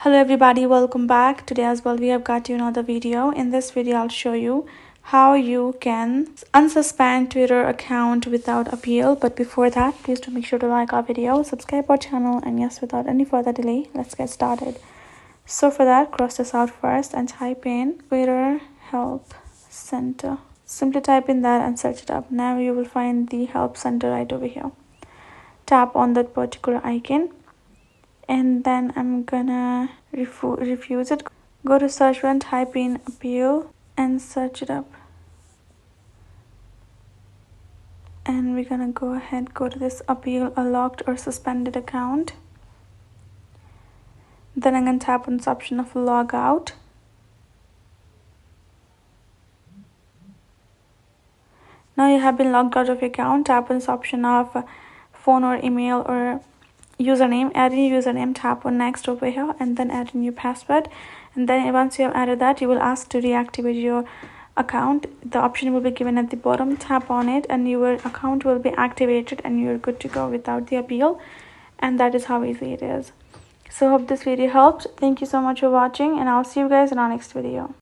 Hello everybody, welcome back. Today as well we have got you another video. In this video I'll show you how you can unsuspend Twitter account without appeal. But before that, please do make sure to like our video, subscribe our channel, and yes, without any further delay, let's get started. So for that, cross this out first and type in Twitter Help Center. Simply type in that and search it up. Now you will find the Help Center right over here. Tap on that particular icon and then I'm gonna refuse it. Go to search bar and type in appeal and search it up, and we're gonna go to this appeal a locked or suspended account. Then I'm gonna tap on this option of log out. Now you have been logged out of your account. Tap on this option of phone or email or username. Add in your username, tap on next over here, and then add in your password. And then once you have added that, you will ask to reactivate your account. The option will be given at the bottom. Tap on it and your account will be activated and you're good to go without the appeal. And that is how easy it is. So hope this video helped. Thank you so much for watching, and I'll see you guys in our next video.